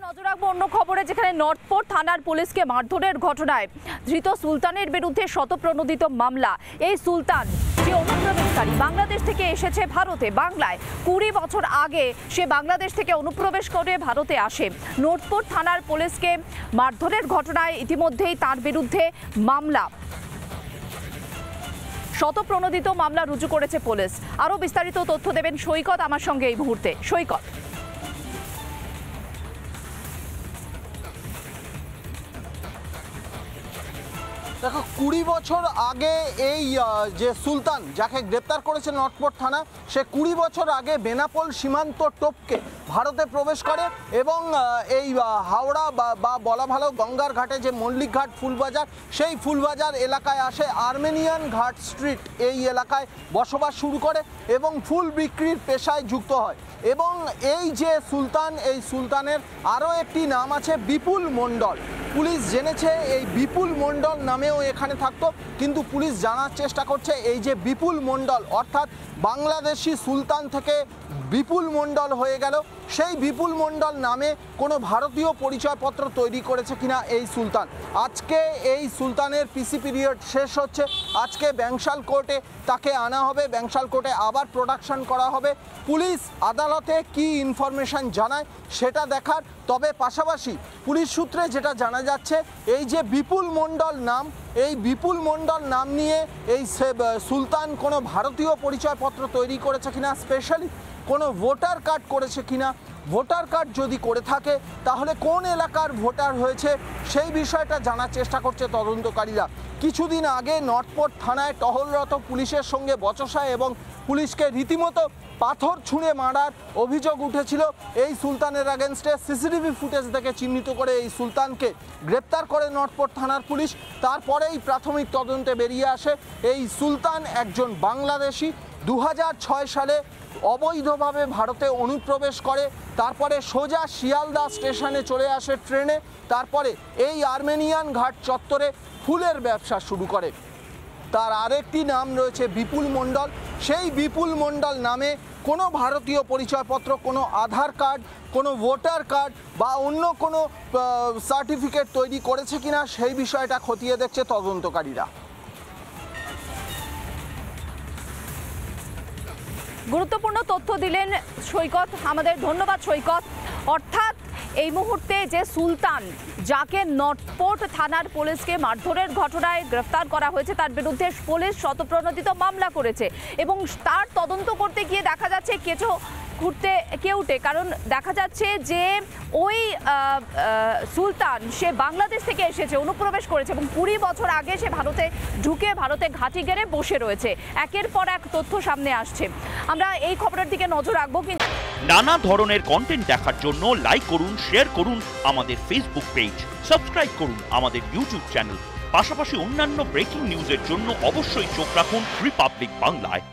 নজর রাখবো অন্য খবরে, যেখানে নর্থপোর্ট থানার পুলিশকে মারধরের ঘটনায় ধৃত সুলতানের বিরুদ্ধে শতপ্রণোদিত মামলা। এই সুলতান যে অনুপ্রবেশকারী, বাংলাদেশ থেকে এসেছে ভারতে, বাংলায় 20 বছর আগে সে বাংলাদেশ থেকে অনুপ্রবেশ করে ভারতে আসে। নর্থপোর্ট থানার পুলিশকে মারধরের ঘটনায় ইতিমধ্যেই তার বিরুদ্ধে মামলা, শতপ্রণোদিত মামলা রুজু করেছে পুলিশ। আরও বিস্তারিত তথ্য দেবেন সৈকত আমার সঙ্গে এই মুহূর্তে। সৈকত, দেখো 20 বছর আগে এই যে সুলতান, যাকে গ্রেপ্তার করেছে নর্থপোর্ট থানা, সে 20 বছর আগে বেনাপোল সীমান্ত টপকে ভারতে প্রবেশ করে এবং এই হাওড়া বা বলা ভালো গঙ্গার ঘাটে যে মল্লিক ঘাট ফুলবাজার, সেই ফুলবাজার এলাকায় আসে। আর্মেনিয়ান ঘাট স্ট্রিট এই এলাকায় বসবাস শুরু করে এবং ফুল বিক্রির পেশায় যুক্ত হয়। এবং এই যে সুলতান, এই সুলতানের আরও একটি নাম আছে বিপুল মণ্ডল। পুলিশ জেনেছে এই বিপুল মণ্ডল নামেও এখানে থাকতো, কিন্তু পুলিশ জানার চেষ্টা করছে এই যে বিপুল মণ্ডল, অর্থাৎ বাংলাদেশি সুলতান থেকে বিপুল মণ্ডল হয়ে গেল, সেই বিপুল মণ্ডল নামে কোনো ভারতীয় পরিচয়পত্র তৈরি করেছে কিনা এই সুলতান। আজকে এই সুলতানের পিসি পিরিয়ড শেষ হচ্ছে, আজকে ব্যাংশাল কোর্টে তাকে আনা হবে, ব্যাংশাল কোর্টে আবার প্রোডাকশন করা হবে। পুলিশ আদালতে কি ইনফরমেশন জানায় সেটা দেখার। তবে পাশাপাশি পুলিশ সূত্রে যেটা জানা যাচ্ছে, এই যে বিপুল মণ্ডল নাম, এই বিপুল মণ্ডল নাম নিয়ে এই সুলতান কোনো ভারতীয় পরিচয়পত্র তৈরি করেছে কিনা, স্পেশালি কোনো ভোটার কার্ড করেছে কিনা, ভোটার কার্ড যদি করে থাকে তাহলে কোন এলাকার ভোটার হয়েছে সেই বিষয়টা জানার চেষ্টা করছে তদন্তকারীরা। কিছুদিন আগে নর্থপোর্ট থানায় টহলরত পুলিশের সঙ্গে বচসা এবং পুলিশকে রীতিমতো পাথর ছুঁড়ে মারার অভিযোগ উঠেছিল এই সুলতানের এগেনস্টে। সিসিটিভি ফুটেজ থেকে চিহ্নিত করে এই সুলতানকে গ্রেপ্তার করে নর্থপোর্ট থানার পুলিশ। তারপরেই প্রাথমিক তদন্তে বেরিয়ে আসে এই সুলতান একজন বাংলাদেশি, 2006 সালে অবৈধভাবে ভারতে অনুপ্রবেশ করে, তারপরে সোজা শিয়ালদা স্টেশনে চলে আসে ট্রেনে, তারপরে এই আর্মেনিয়ান ঘাট চত্বরে ফুলের ব্যবসা শুরু করে। তার আরেকটি নাম রয়েছে বিপুল মণ্ডল। সেই বিপুল মণ্ডল নামে কোনো ভারতীয় পরিচয়পত্র, কোনো আধার কার্ড, কোনো ভোটার কার্ড বা অন্য কোনো সার্টিফিকেট তৈরি করেছে কিনা সেই বিষয়টা খতিয়ে দেখছে তদন্তকারীরা। গুরুত্বপূর্ণ তথ্য দিলেন সৈকত আমাদের, ধন্যবাদ সৈকত। অর্থাৎ এই মুহূর্তে যে সুলতান, যাকে নর্থপোর্ট থানার পুলিশকে মারধরের ঘটনায় গ্রেফতার করা হয়েছে, তার বিরুদ্ধে পুলিশ শতপ্রণোদিত মামলা করেছে এবং তার তদন্ত করতে গিয়ে দেখা যাচ্ছে কেঁচো ঘুরতে কেউটে। কারণ দেখা যাচ্ছে যে ওই সুলতান সে বাংলাদেশ থেকে এসেছে, অনুপ্রবেশ করেছে এবং 20 বছর আগে সে ভারতে ঢুকে ভারতে ঘাঁটি গেড়ে বসে রয়েছে। একের পর এক তথ্য সামনে আসছে, আমরা এই খবরের দিকে নজর রাখবো। কিন্তু নানা ধরনের কন্টেন্ট দেখার জন্য লাইক করুন, শেয়ার করুন আমাদের ফেসবুক পেজ, সাবস্ক্রাইব করুন আমাদের ইউটিউব চ্যানেল। পাশাপাশি অন্যান্য ব্রেকিং নিউজের জন্য অবশ্যই চোখ রাখুন রিপাবলিক বাংলায়।